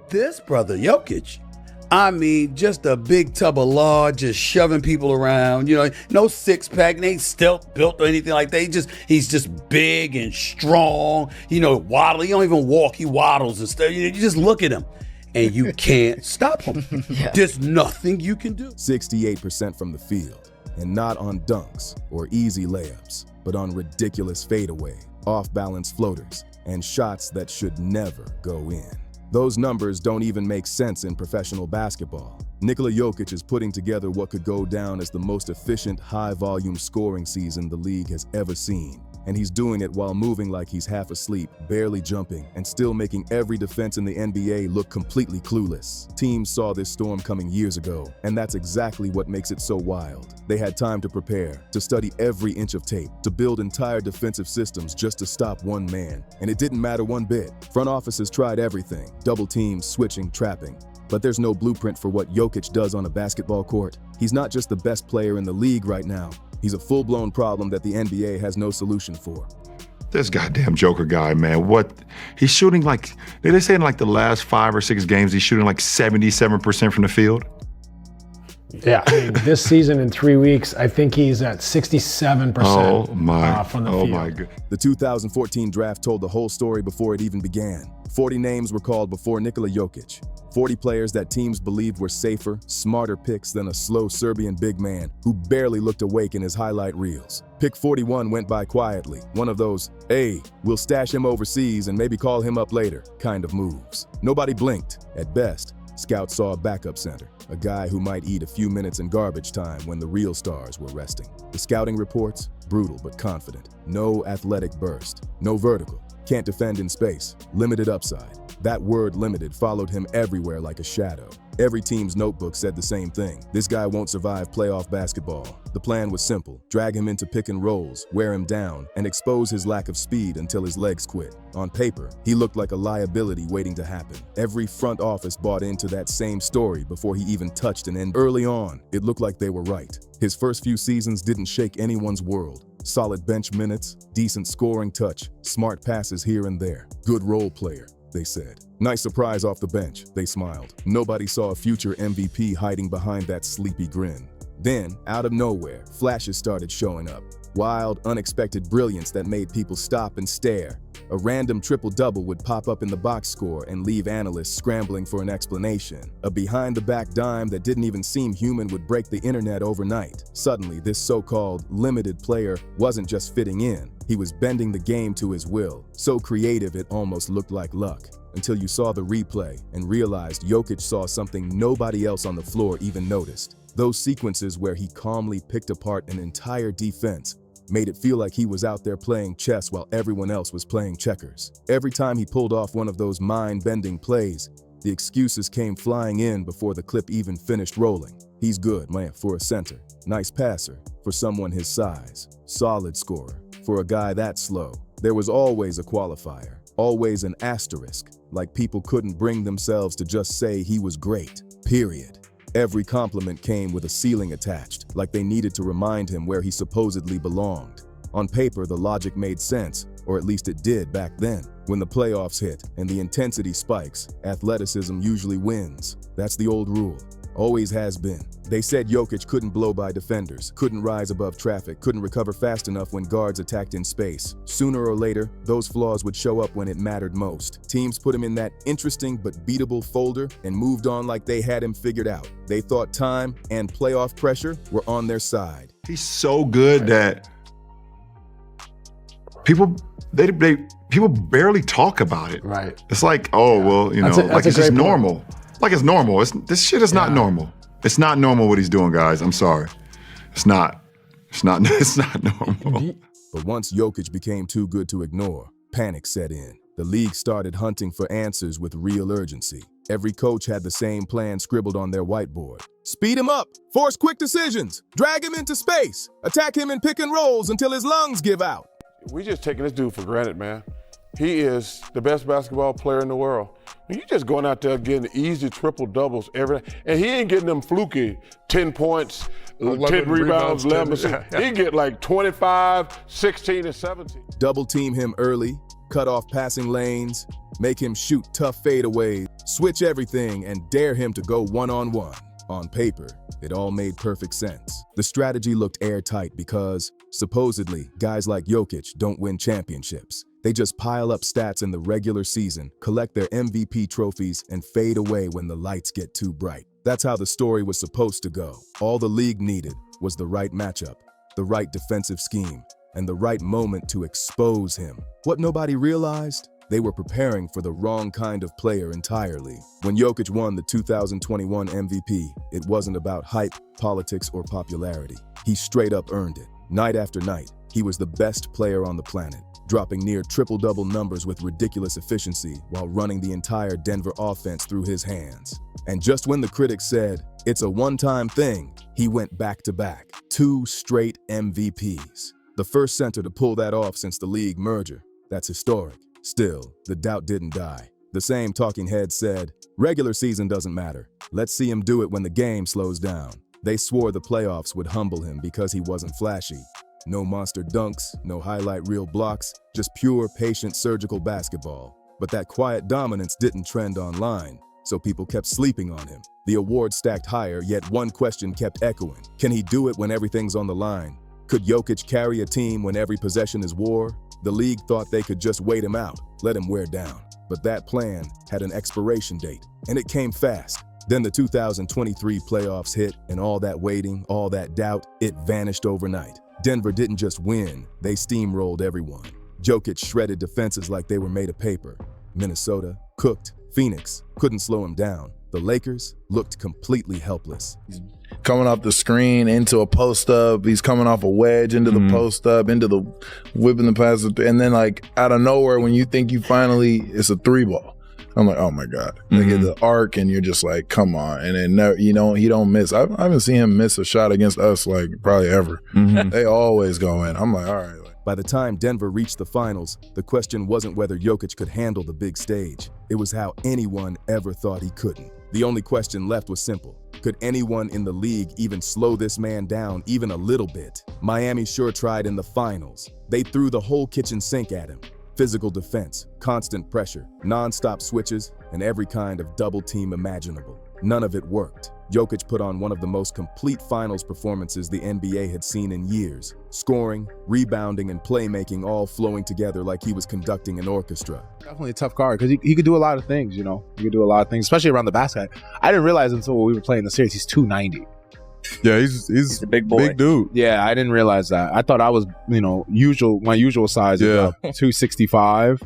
This brother, Jokic, I mean, just a big tub of lard, just shoving people around. No six pack, and ain't stealth built or anything like that. He's just big and strong. Waddle. He don't even walk. He waddles and stuff. You just look at him, and you can't stop him. Yeah. There's nothing you can do. 68% from the field, and not on dunks or easy layups, but on ridiculous fadeaway, off-balance floaters, and shots that should never go in. Those numbers don't even make sense in professional basketball. Nikola Jokic is putting together what could go down as the most efficient, high-volume scoring season the league has ever seen. And he's doing it while moving like he's half asleep, barely jumping, and still making every defense in the NBA look completely clueless. Teams saw this storm coming years ago, and that's exactly what makes it so wild. They had time to prepare, to study every inch of tape, to build entire defensive systems just to stop one man. And it didn't matter one bit. Front offices tried everything, double teams, switching, trapping. But there's no blueprint for what Jokic does on a basketball court. He's not just the best player in the league right now. He's a full-blown problem that the NBA has no solution for. This goddamn Joker guy, man, he's shooting like, did they say in like the last 5 or 6 games, he's shooting like 77% from the field? Yeah, this season in 3 weeks, I think he's at 67% from the field. Oh my God. The 2014 draft told the whole story before it even began. 40 names were called before Nikola Jokic. 40 players that teams believed were safer, smarter picks than a slow Serbian big man who barely looked awake in his highlight reels. Pick 41 went by quietly, one of those, hey, we'll stash him overseas and maybe call him up later kind of moves. Nobody blinked. At best, scouts saw a backup center, a guy who might eat a few minutes in garbage time when the real stars were resting. The scouting reports, brutal but confident. No athletic burst, no vertical, can't defend in space, limited upside. That word limited followed him everywhere like a shadow. Every team's notebook said the same thing. This guy won't survive playoff basketball. The plan was simple. Drag him into pick and rolls, wear him down, and expose his lack of speed until his legs quit. On paper, he looked like a liability waiting to happen. Every front office bought into that same story before he even touched an end. Early on, it looked like they were right. His first few seasons didn't shake anyone's world. Solid bench minutes, decent scoring touch, smart passes here and there. Good role player, they said. Nice surprise off the bench, they smiled. Nobody saw a future MVP hiding behind that sleepy grin. Then, out of nowhere, flashes started showing up. Wild, unexpected brilliance that made people stop and stare. A random triple-double would pop up in the box score and leave analysts scrambling for an explanation. A behind-the-back dime that didn't even seem human would break the internet overnight. Suddenly, this so-called limited player wasn't just fitting in. He was bending the game to his will, so creative it almost looked like luck. Until you saw the replay and realized Jokic saw something nobody else on the floor even noticed. Those sequences where he calmly picked apart an entire defense made it feel like he was out there playing chess while everyone else was playing checkers. Every time he pulled off one of those mind-bending plays, the excuses came flying in before the clip even finished rolling. He's good, man, for a center. Nice passer for someone his size. Solid scorer for a guy that slow. There was always a qualifier, always an asterisk, like people couldn't bring themselves to just say he was great, period. Every compliment came with a ceiling attached, like they needed to remind him where he supposedly belonged. On paper, the logic made sense, or at least it did back then. When the playoffs hit and the intensity spikes, athleticism usually wins. That's the old rule. Always has been. They said Jokic couldn't blow by defenders, couldn't rise above traffic, couldn't recover fast enough when guards attacked in space. Sooner or later, those flaws would show up when it mattered most. Teams put him in that interesting but beatable folder and moved on like they had him figured out. They thought time and playoff pressure were on their side. He's so good that people barely talk about it. Right. It's like, oh, well, like it's just normal. Like it's normal. This shit is not normal. It's not normal what he's doing, guys. I'm sorry. It's not normal. But once Jokic became too good to ignore, panic set in. The league started hunting for answers with real urgency. Every coach had the same plan scribbled on their whiteboard. Speed him up, force quick decisions, drag him into space, attack him in pick and rolls until his lungs give out. We just taking this dude for granted, man. He is the best basketball player in the world. You just going out there getting easy triple doubles every day, and he ain't getting them fluky 10 points, 10 rebounds, 11. He get like 25, 16, and 17. Double team him early, cut off passing lanes, make him shoot tough fadeaways, switch everything, and dare him to go one-on-one. On paper, it all made perfect sense. The strategy looked airtight because, supposedly, guys like Jokic don't win championships. They just pile up stats in the regular season, collect their MVP trophies, and fade away when the lights get too bright. That's how the story was supposed to go. All the league needed was the right matchup, the right defensive scheme, and the right moment to expose him. What nobody realized? They were preparing for the wrong kind of player entirely. When Jokic won the 2021 MVP, it wasn't about hype, politics, or popularity. He straight up earned it. Night after night, he was the best player on the planet, dropping near triple-double numbers with ridiculous efficiency while running the entire Denver offense through his hands. And just when the critics said, it's a one-time thing, he went back-to-back, 2 straight MVPs. The first center to pull that off since the league merger. That's historic. Still, the doubt didn't die. The same talking head said, regular season doesn't matter. Let's see him do it when the game slows down. They swore the playoffs would humble him because he wasn't flashy. No monster dunks, no highlight reel blocks, just pure, patient, surgical basketball. But that quiet dominance didn't trend online, so people kept sleeping on him. The award stacked higher, yet one question kept echoing. Can he do it when everything's on the line? Could Jokic carry a team when every possession is war? The league thought they could just wait him out, let him wear down. But that plan had an expiration date, and it came fast. Then the 2023 playoffs hit, and all that waiting, all that doubt, it vanished overnight. Denver didn't just win, they steamrolled everyone. Jokic shredded defenses like they were made of paper. Minnesota cooked. Phoenix couldn't slow him down. The Lakers looked completely helpless. Coming off the screen into a post-up, he's coming off a wedge into the post-up, into the whipping the pass, and then like out of nowhere when you think you finally, it's a 3-ball. I'm like, oh my God. They get the arc and you're just like, come on. And then never, he don't miss. I haven't seen him miss a shot against us like probably ever. They always go in. I'm like, all right. By the time Denver reached the finals, the question wasn't whether Jokic could handle the big stage. It was how anyone ever thought he couldn't. The only question left was simple. Could anyone in the league even slow this man down even a little bit? Miami sure tried in the finals. They threw the whole kitchen sink at him. Physical defense, constant pressure, non-stop switches, and every kind of double team imaginable. None of it worked. Jokic put on one of the most complete finals performances the NBA had seen in years. Scoring, rebounding, and playmaking all flowing together like he was conducting an orchestra. Definitely a tough guard because he could do a lot of things, He could do a lot of things, especially around the basket. I didn't realize until we were playing the series, he's 290. Yeah, he's a big boy. Big dude. Yeah, I didn't realize that. I thought I was, my usual size is about 265.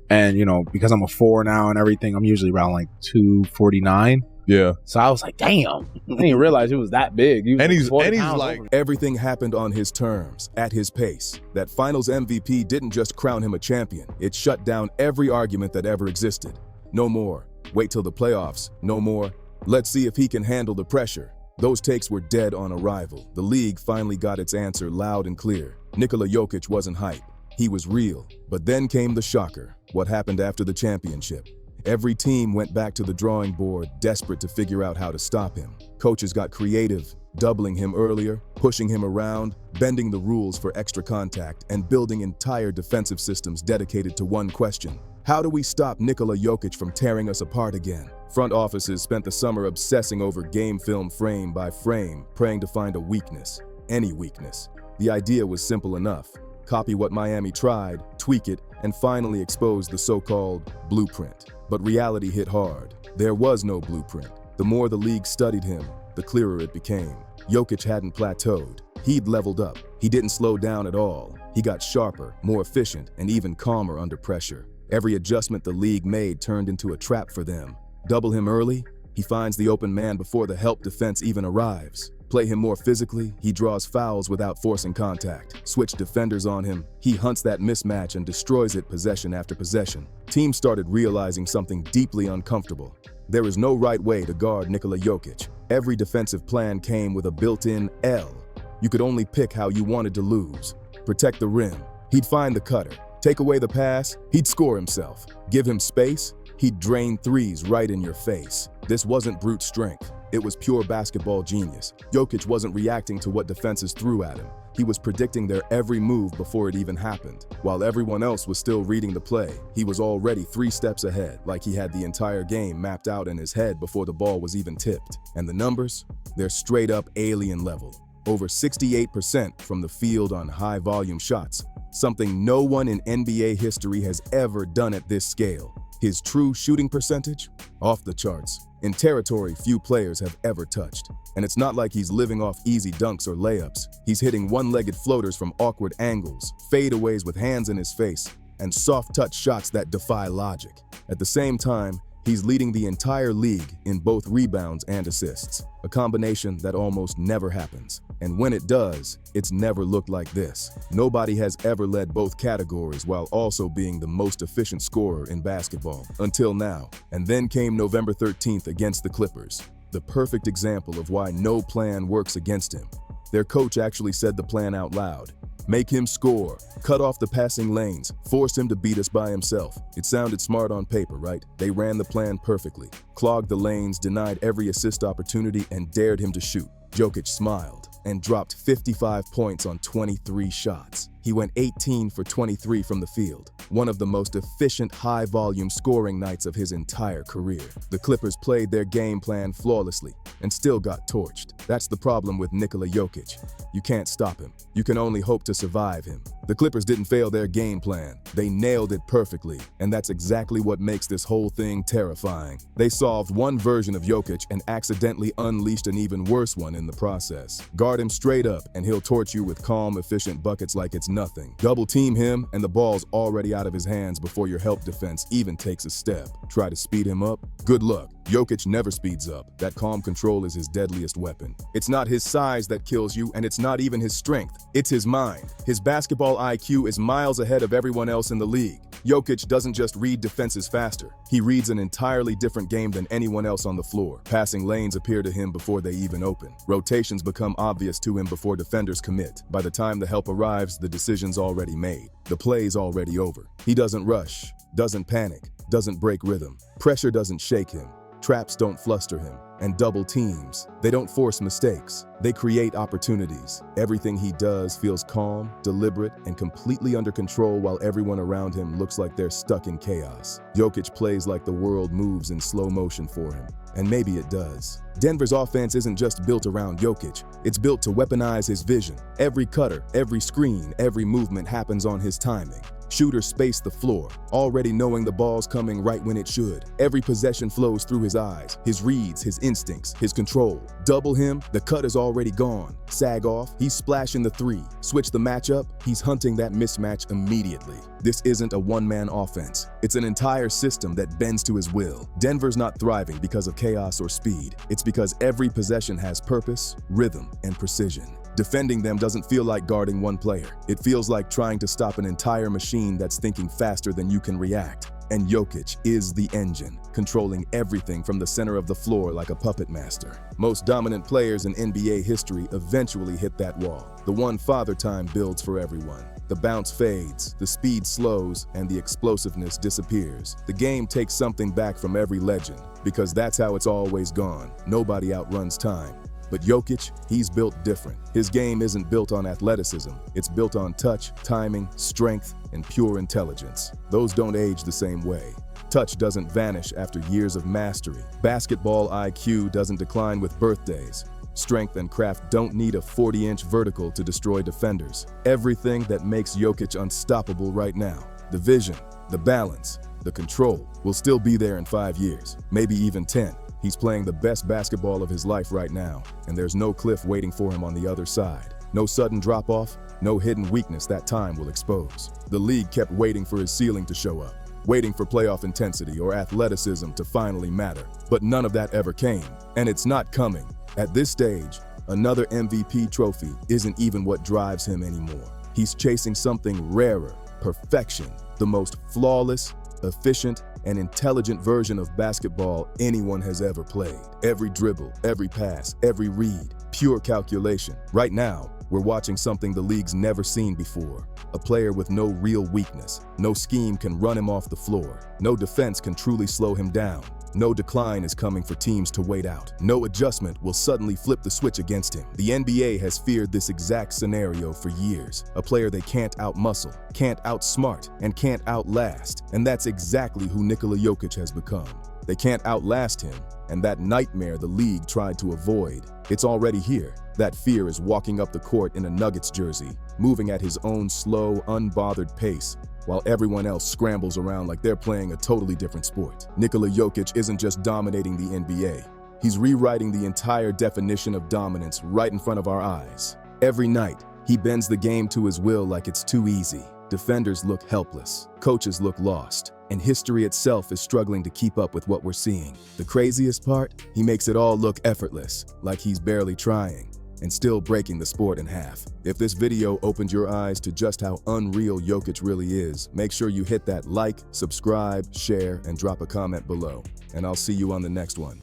And, because I'm a 4 now and everything, I'm usually around like 249. Yeah. So I was like, damn. I didn't realize it was that big. He's like, everything happened on his terms, at his pace. That finals MVP didn't just crown him a champion. It shut down every argument that ever existed. No more. Wait till the playoffs. No more. Let's see if he can handle the pressure. Those takes were dead on arrival. The league finally got its answer loud and clear. Nikola Jokic wasn't hype. He was real. But then came the shocker. What happened after the championship? Every team went back to the drawing board, desperate to figure out how to stop him. Coaches got creative, doubling him earlier, pushing him around, bending the rules for extra contact, and building entire defensive systems dedicated to one question. How do we stop Nikola Jokic from tearing us apart again? Front offices spent the summer obsessing over game film frame by frame, praying to find a weakness, any weakness. The idea was simple enough. Copy what Miami tried, tweak it, and finally expose the so-called blueprint. But reality hit hard. There was no blueprint. The more the league studied him, the clearer it became. Jokic hadn't plateaued. He'd leveled up. He didn't slow down at all. He got sharper, more efficient, and even calmer under pressure. Every adjustment the league made turned into a trap for them. Double him early, he finds the open man before the help defense even arrives. Play him more physically, he draws fouls without forcing contact. Switch defenders on him, he hunts that mismatch and destroys it possession after possession. Teams started realizing something deeply uncomfortable. There is no right way to guard Nikola Jokic. Every defensive plan came with a built-in L. You could only pick how you wanted to lose. Protect the rim, he'd find the cutter. Take away the pass, he'd score himself. Give him space, he'd drain threes right in your face. This wasn't brute strength. It was pure basketball genius. Jokic wasn't reacting to what defenses threw at him. He was predicting their every move before it even happened. While everyone else was still reading the play, he was already 3 steps ahead, like he had the entire game mapped out in his head before the ball was even tipped. And the numbers? They're straight up alien level. Over 68% from the field on high volume shots, something no one in NBA history has ever done at this scale. His true shooting percentage? Off the charts. In territory few players have ever touched. And it's not like he's living off easy dunks or layups. He's hitting one-legged floaters from awkward angles, fadeaways with hands in his face, and soft-touch shots that defy logic. At the same time, he's leading the entire league in both rebounds and assists, a combination that almost never happens. And when it does, it's never looked like this. Nobody has ever led both categories while also being the most efficient scorer in basketball, until now. And then came November 13th against the Clippers, the perfect example of why no plan works against him. Their coach actually said the plan out loud. Make him score, cut off the passing lanes, force him to beat us by himself. It sounded smart on paper, right? They ran the plan perfectly, clogged the lanes, denied every assist opportunity, and dared him to shoot. Jokic smiled and dropped 55 points on 23 shots. He went 18 for 23 from the field, one of the most efficient high-volume scoring nights of his entire career. The Clippers played their game plan flawlessly and still got torched. That's the problem with Nikola Jokic. You can't stop him. You can only hope to survive him. The Clippers didn't fail their game plan. They nailed it perfectly, and that's exactly what makes this whole thing terrifying. They solved one version of Jokic and accidentally unleashed an even worse one in the process. Guard him straight up, and he'll torch you with calm, efficient buckets like it's nothing. Double team him, and the ball's already out of his hands before your help defense even takes a step. Try to speed him up? Good luck. Jokic never speeds up. That calm control is his deadliest weapon. It's not his size that kills you, and it's not even his strength. It's his mind. His basketball IQ is miles ahead of everyone else in the league. Jokic doesn't just read defenses faster. He reads an entirely different game than anyone else on the floor. Passing lanes appear to him before they even open. Rotations become obvious to him before defenders commit. By the time the help arrives, the decision's already made. The play's already over. He doesn't rush, doesn't panic, doesn't break rhythm. Pressure doesn't shake him. Traps don't fluster him, and double teams, they don't force mistakes. They create opportunities. Everything he does feels calm, deliberate, and completely under control while everyone around him looks like they're stuck in chaos. Jokic plays like the world moves in slow motion for him. And maybe it does. Denver's offense isn't just built around Jokic. It's built to weaponize his vision. Every cutter, every screen, every movement happens on his timing. Shooters space the floor, already knowing the ball's coming right when it should. Every possession flows through his eyes, his reads, his instincts, his control. Double him, the cut is already gone. Sag off, he's splashing the three. Switch the matchup, he's hunting that mismatch immediately. This isn't a one-man offense. It's an entire system that bends to his will. Denver's not thriving because of chaos or speed. It's because every possession has purpose, rhythm, and precision. Defending them doesn't feel like guarding one player. It feels like trying to stop an entire machine that's thinking faster than you can react. And Jokic is the engine, controlling everything from the center of the floor like a puppet master. Most dominant players in NBA history eventually hit that wall. The one Father Time builds for everyone. The bounce fades, the speed slows, and the explosiveness disappears. The game takes something back from every legend, because that's how it's always gone. Nobody outruns time. But Jokic, he's built different. His game isn't built on athleticism. It's built on touch, timing, strength, and pure intelligence. Those don't age the same way. Touch doesn't vanish after years of mastery. Basketball IQ doesn't decline with birthdays. Strength and craft don't need a 40-inch vertical to destroy defenders. Everything that makes Jokic unstoppable right now, the vision, the balance, the control, will still be there in 5 years, maybe even 10. He's playing the best basketball of his life right now, and there's no cliff waiting for him on the other side. No sudden drop-off, no hidden weakness that time will expose. The league kept waiting for his ceiling to show up, waiting for playoff intensity or athleticism to finally matter. But none of that ever came, and it's not coming. At this stage, another MVP trophy isn't even what drives him anymore. He's chasing something rarer, perfection, the most flawless, efficient, and intelligent version of basketball anyone has ever played. Every dribble, every pass, every read, pure calculation. Right now, we're watching something the league's never seen before. A player with no real weakness. No scheme can run him off the floor. No defense can truly slow him down. No decline is coming for teams to wait out. No adjustment will suddenly flip the switch against him. The NBA has feared this exact scenario for years. A player they can't outmuscle, can't outsmart, and can't outlast. And that's exactly who Nikola Jokic has become. They can't outlast him, and that nightmare the league tried to avoid, it's already here. That fear is walking up the court in a Nuggets jersey, moving at his own slow, unbothered pace, while everyone else scrambles around like they're playing a totally different sport. Nikola Jokic isn't just dominating the NBA. He's rewriting the entire definition of dominance right in front of our eyes. Every night, he bends the game to his will like it's too easy. Defenders look helpless, coaches look lost, and history itself is struggling to keep up with what we're seeing. The craziest part? He makes it all look effortless, like he's barely trying, and still breaking the sport in half. If this video opened your eyes to just how unreal Jokic really is, make sure you hit that like, subscribe, share, and drop a comment below. And I'll see you on the next one.